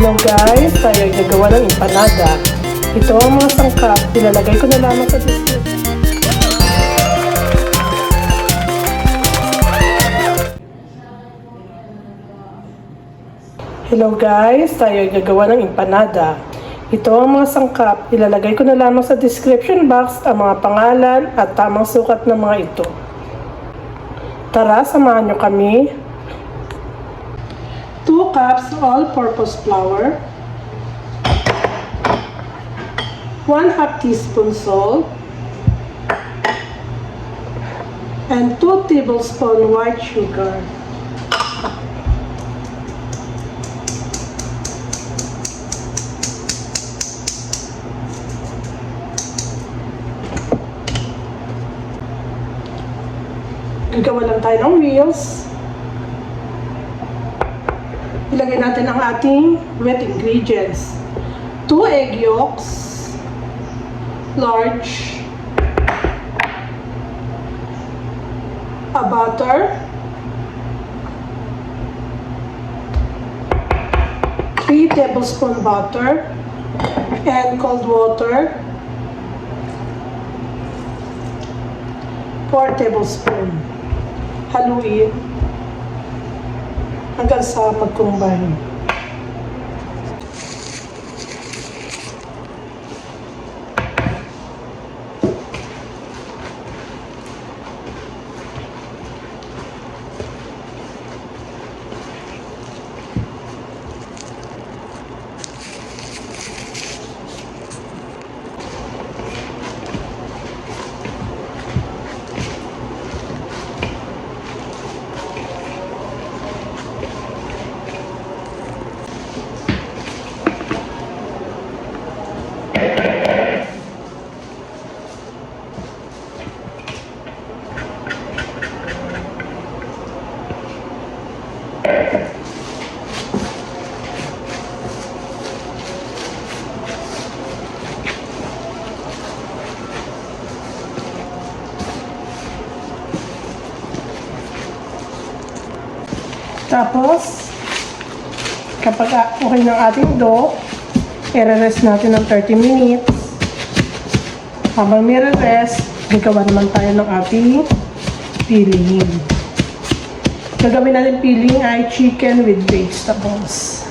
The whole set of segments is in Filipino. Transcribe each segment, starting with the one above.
Hello guys, tayo ay nagawa ng empanada. Ito ang mga sangkap, ilalagay ko na lamang sa description. Hello guys, tayo ay nagawa ng empanada. Ito ang mga sangkap, ilalagay ko na lamang sa description box ang mga pangalan at tamang sukat ng mga ito. Tara, samahan nyo kami. 2 cups all-purpose flour, 1/2 teaspoon salt, and 2 tablespoons white sugar. Gagawa lang tayo ng wheels. Ilagay natin ang ating wet ingredients. 2 egg yolks, large, a butter, 3 tablespoon butter, and cold water, 4 tablespoon. Haluin hanggang sa mag-combine. Tapos, kapag okay ng ating dough, i-rest natin ng 30 minutes. Habang nire-rest, gagawa naman tayo ng ating filling. Gagawin natin filling ay chicken with vegetables.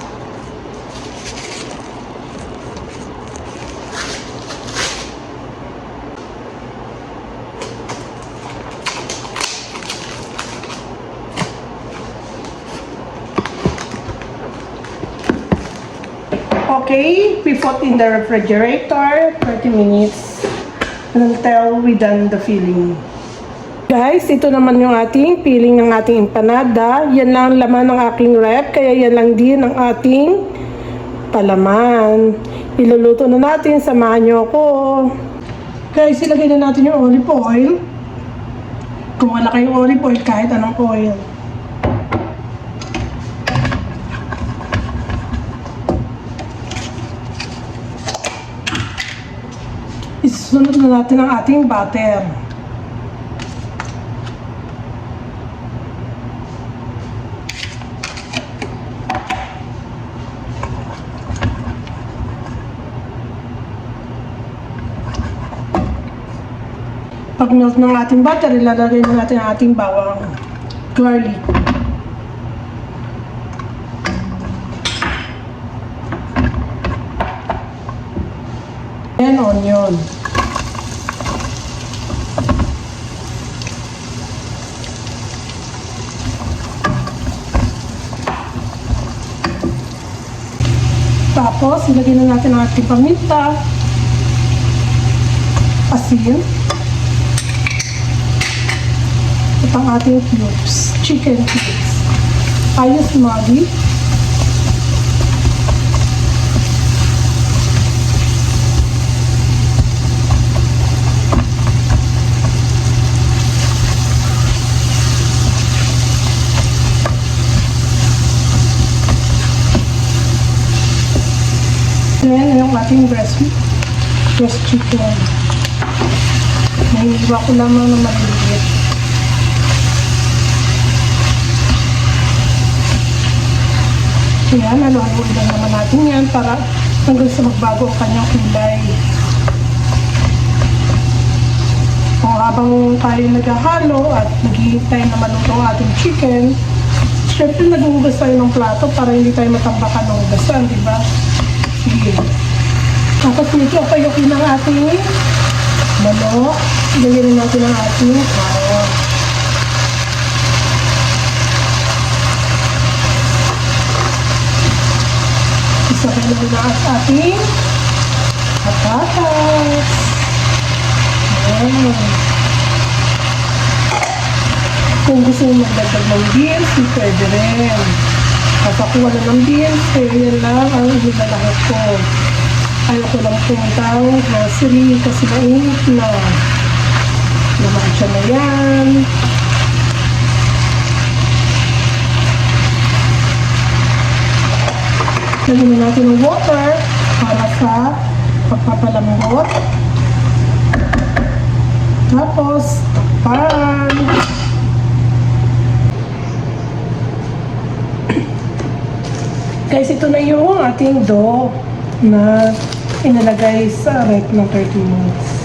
Okay, we put in the refrigerator 30 minutes until we done the filling. Guys, ito naman yung ating filling ng ating empanada. Yan lang ang laman ng aking rep, kaya yan lang din ang ating palaman. Iluluto na natin, samahan nyo ako. Guys, ilagay na natin yung olive oil. Kung wala kayong olive oil, kahit anong oil. Isunod na natin ang ating butter. Pag melt ng ating butter, ilalagay na natin ang ating bawang, garlic, and onion. Tapos, ilagay na natin ang ating paminta, asin, at ang ating cubes, chicken cubes, ayos magi, then yung ating breast chicken. Nahihiwa ko lamang ng maliliit. Ayan, haluin lang naman natin yan para hanggang sa magbago ang kanyang kulay. Kung habang tayo naghahalo at naghihintay na maluto ang ating chicken, syempre naghuhugas tayo ng plato para hindi tayo matambakan ng hugasan, di ba? Sige. Tapos nito, payukin ng ating manok. Lagyan natin ang ating carrot. Isakay na rin ang ating patatas. Ayan. Kung gusto mo magdagdag ng beans, pwede rin. At ako wala ng beans, yan lang ang inilalahot ko. Ayaw ko lang puntang grocery kasi mainit na. Namansya na yan. Lagyan na natin ng water para sa pagpapalambot. Tapos, pan. Guys, ito na yung ating dough na inalagay sa rep ng 30 minutes.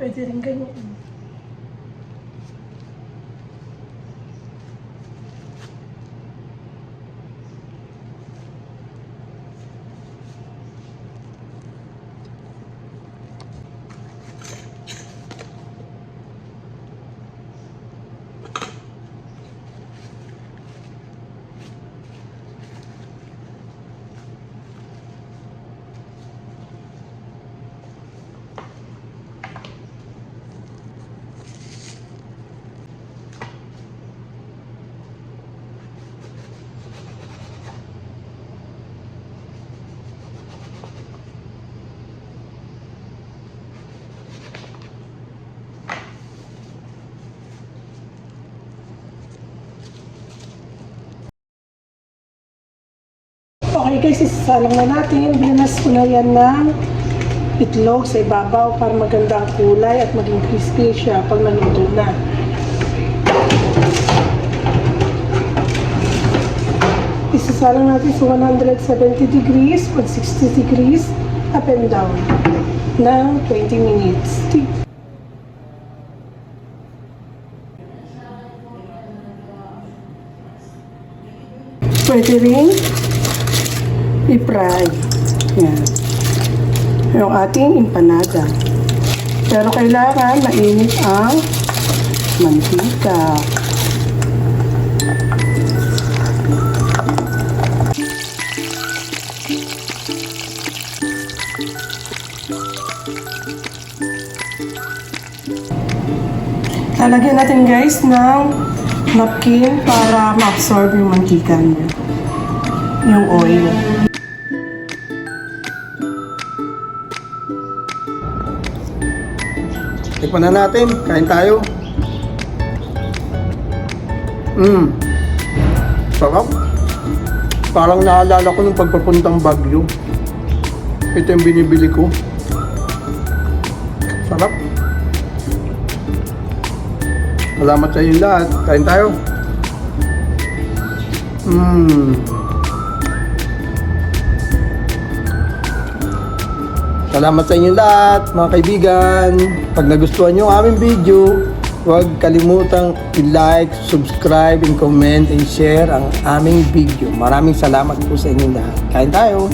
Pwede rin ganyan. Okay guys, isasalang na natin. Binas ko na yan ng itlog sa ibabaw para maganda ang kulay at maging crispy siya pag naluto na. Isasalang natin sa 170 degrees, 160 degrees, up and down ng 20 minutes. Pwede rin i-fry. Yan. Yung ating empanada. Pero kailangan mainit ang mantika. Lalagyan natin guys ng napkin para ma-absorb yung mantika niya. Yung oil. Tikman na natin. Kain tayo. Sarap. Parang naalala ko nung pagpapuntang Baguio. Ito yung binibili ko. Sarap. Salamat sa inyo lahat. Kain tayo. Salamat sa inyo lahat, mga kaibigan. Pag nagustuhan nyo ang aming video, huwag kalimutang i-like, subscribe, and comment, and share ang aming video. Maraming salamat po sa inyo lahat. Kain tayo!